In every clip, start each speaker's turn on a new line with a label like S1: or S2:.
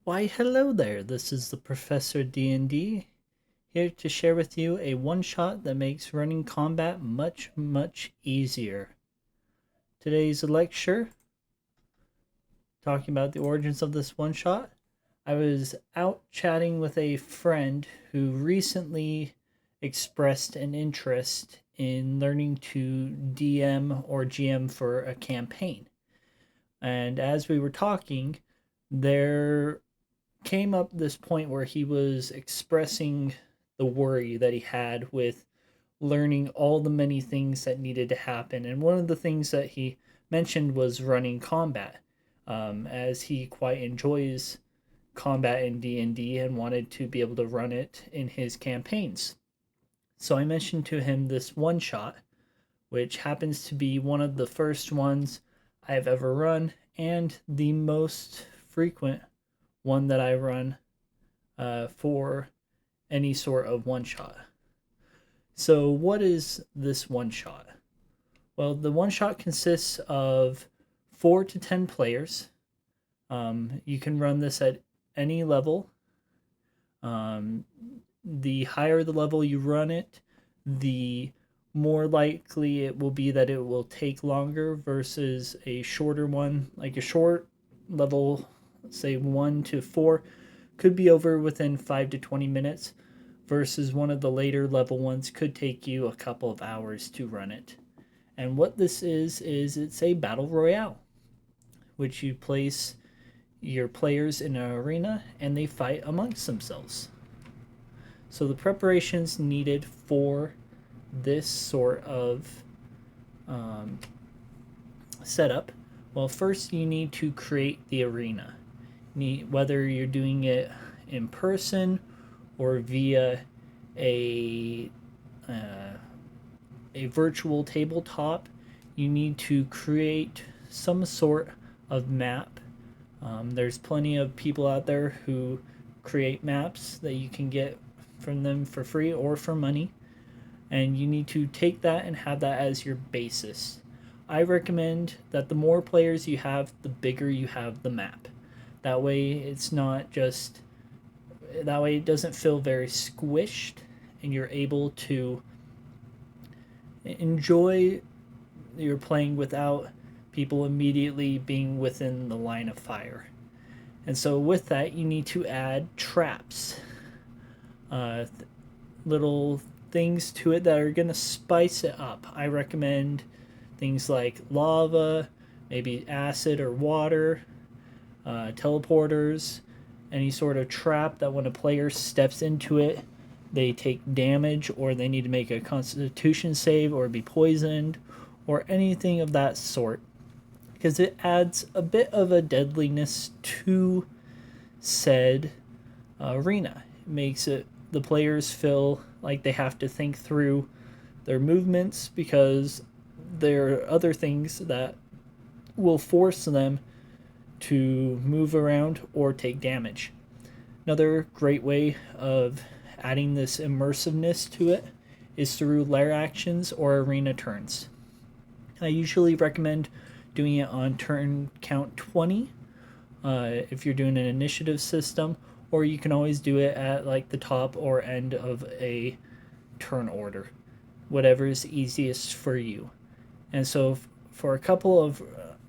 S1: Why, hello there. This is the Professor D&D here to share with you a one-shot that makes running combat much, much easier. Today's lecture, talking about the origins of this one-shot. I was out chatting with a friend who recently expressed an interest in learning to DM or GM for a campaign. And as we were talking, there came up this point where he was expressing the worry that he had with learning all the many things that needed to happen. And one of the things that he mentioned was running combat, as he quite enjoys combat in D&D and wanted to be able to run it in his campaigns. So I mentioned to him this one shot, which happens to be one of the first ones I've ever run and the most frequent one that I run for any sort of one shot. So, what is this one shot? Well, the one shot consists of 4 to 10 players. You can run this at any level. The higher the level you run it, the more likely it will be that it will take longer versus a shorter one. Like a short level, say 1 to 4, could be over within 5 to 20 minutes, versus one of the later level ones could take you a couple of hours to run it. And what this is it's a battle royale, which you place your players in an arena and they fight amongst themselves. So the preparations needed for this sort of setup, well, first you need to create the arena. Whether you're doing it in person or via a virtual tabletop, you need to create some sort of map. There's plenty of people out there who create maps that you can get from them for free or for money, and you need to take that and have that as your basis. I recommend that the more players you have, the bigger you have the map. That way it's not just, that way it doesn't feel very squished and you're able to enjoy your playing without people immediately being within the line of fire. And so with that, you need to add traps, little things to it that are going to spice it up. I recommend things like lava, maybe acid or water, teleporters, any sort of trap that when a player steps into it, they take damage or they need to make a constitution save or be poisoned or anything of that sort, because it adds a bit of a deadliness to said arena. It makes the players feel like they have to think through their movements, because there are other things that will force them to move around or take damage. Another great way of adding this immersiveness to it is through lair actions or arena turns. I usually recommend doing it on turn count 20 if you're doing an initiative system, or you can always do it at like the top or end of a turn order, whatever is easiest for you. And so for a couple of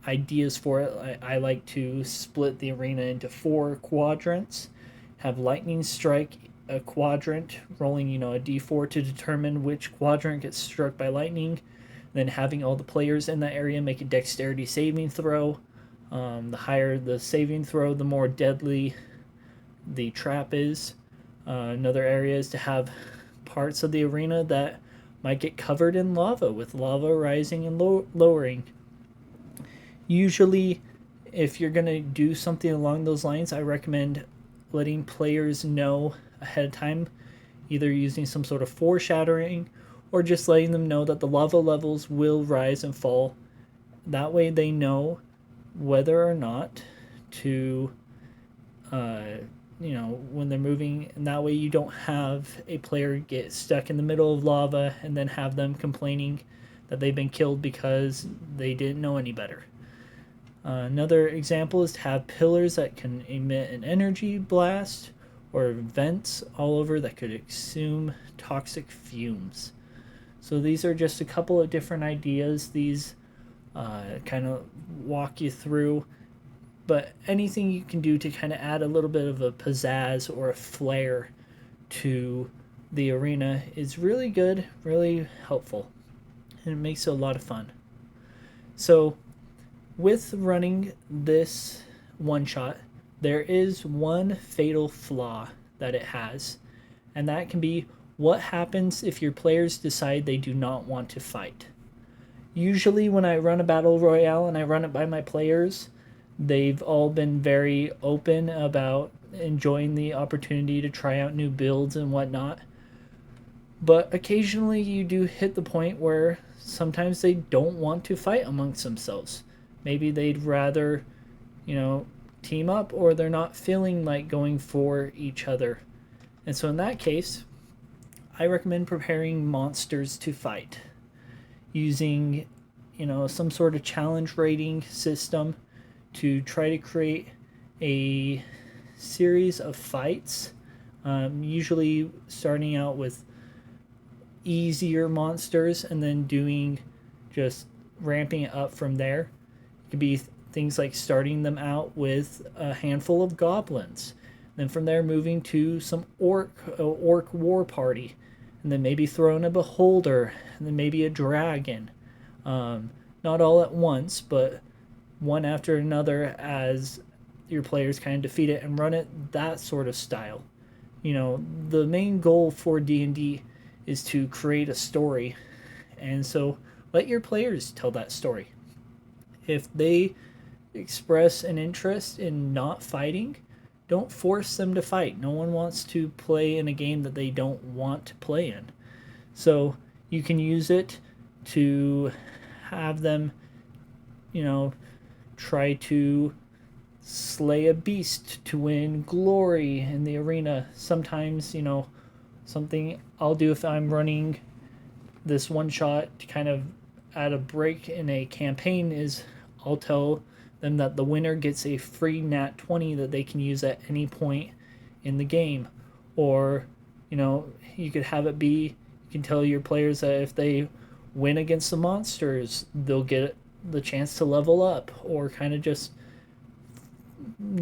S1: ideas for it, I like to split the arena into 4 quadrants, have lightning strike a quadrant, rolling a d4 to determine which quadrant gets struck by lightning, then having all the players in that area make a dexterity saving throw. The higher the saving throw, the more deadly the trap is. Another area is to have parts of the arena that might get covered in lava, with lava rising and lowering. Usually, if you're going to do something along those lines, I recommend letting players know ahead of time, either using some sort of foreshadowing or just letting them know that the lava levels will rise and fall. That way they know whether or not to when they're moving, and that way you don't have a player get stuck in the middle of lava and then have them complaining that they've been killed because they didn't know any better. Another example is to have pillars that can emit an energy blast, or vents all over that could exhume toxic fumes. So these are just a couple of different ideas. These kind of walk you through, but anything you can do to kind of add a little bit of a pizzazz or a flair to the arena is really good, really helpful, and it makes it a lot of fun. So with running this one shot, there is one fatal flaw that it has, and that can be what happens if your players decide they do not want to fight. Usually, when I run a battle royale and I run it by my players, they've all been very open about enjoying the opportunity to try out new builds and whatnot. But occasionally, you do hit the point where sometimes they don't want to fight amongst themselves. Maybe they'd rather, team up, or they're not feeling like going for each other. And so in that case, I recommend preparing monsters to fight using, some sort of challenge rating system to try to create a series of fights, usually starting out with easier monsters and then doing just ramping it up from there. It could be things like starting them out with a handful of goblins, then from there moving to some orc war party, and then maybe throwing a beholder, and then maybe a dragon. Not all at once, but one after another as your players kind of defeat it and run it that sort of style. The main goal for D&D is to create a story, and so let your players tell that story. If they express an interest in not fighting, don't force them to fight. No one wants to play in a game that they don't want to play in. So you can use it to have them, try to slay a beast to win glory in the arena. Sometimes, something I'll do if I'm running this one shot to kind of add a break in a campaign is I'll tell them that the winner gets a free nat 20 that they can use at any point in the game. Or, you could have it be, you can tell your players that if they win against the monsters, they'll get the chance to level up, or kind of just,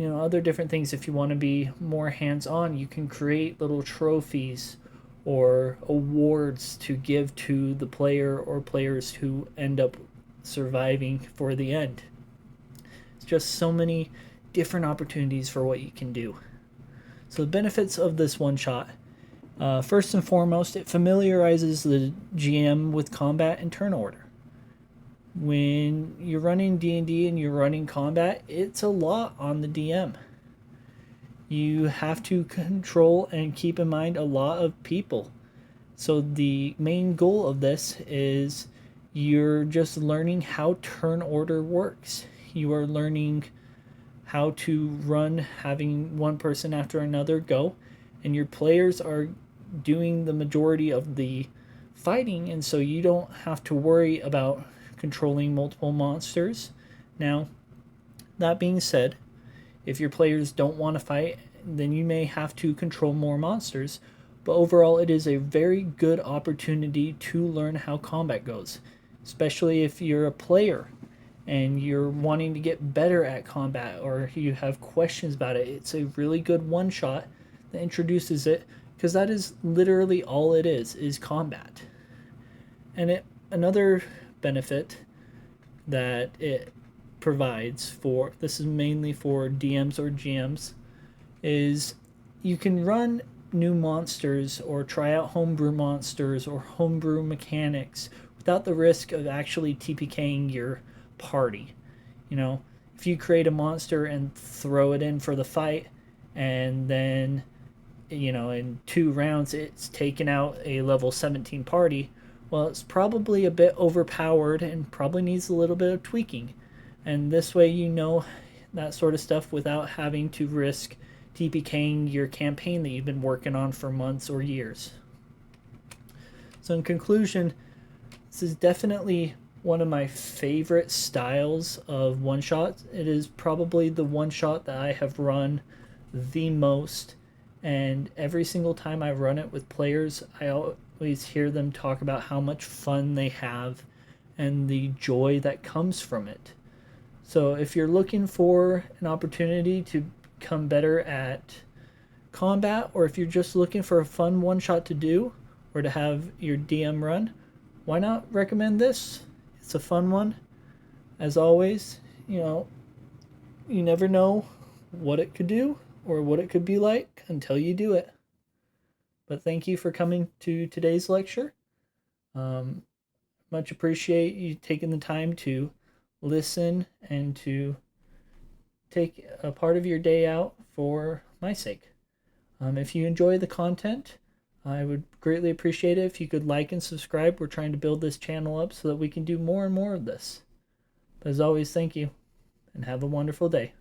S1: other different things. If you want to be more hands-on, you can create little trophies or awards to give to the player or players who end up surviving for the end. It's just so many different opportunities for what you can do. So the benefits of this one shot, first and foremost, it familiarizes the GM with combat and turn order. When you're running D&D and you're running combat, it's a lot on the DM. You have to control and keep in mind a lot of people. So the main goal of this is you're just learning how turn order works. You are learning how to run, having one person after another go, and your players are doing the majority of the fighting, and so you don't have to worry about controlling multiple monsters. Now, that being said, if your players don't want to fight, then you may have to control more monsters, but overall it is a very good opportunity to learn how combat goes, especially if you're a player and you're wanting to get better at combat, or you have questions about it. It's a really good one shot that introduces it, because that is literally all it is combat. And another benefit that it provides for, this is mainly for DMs or GMs, is you can run new monsters or try out homebrew monsters or homebrew mechanics without the risk of actually TPKing your party. If you create a monster and throw it in for the fight, and then in 2 rounds it's taken out a level 17 party, well, it's probably a bit overpowered and probably needs a little bit of tweaking. And this way that sort of stuff without having to risk TPKing your campaign that you've been working on for months or years. So in conclusion, this is definitely one of my favorite styles of one shot. It is probably the one shot that I have run the most, and every single time I run it with players, I always hear them talk about how much fun they have and the joy that comes from it. So if you're looking for an opportunity to become better at combat, or if you're just looking for a fun one shot to do or to have your DM run, why not recommend this? It's a fun one. As always, you never know what it could do or what it could be like until you do it. But thank you for coming to today's lecture. Much appreciate you taking the time to listen and to take a part of your day out for my sake. If you enjoy the content, I would greatly appreciate it if you could like and subscribe. We're trying to build this channel up so that we can do more and more of this. But as always, thank you, and have a wonderful day.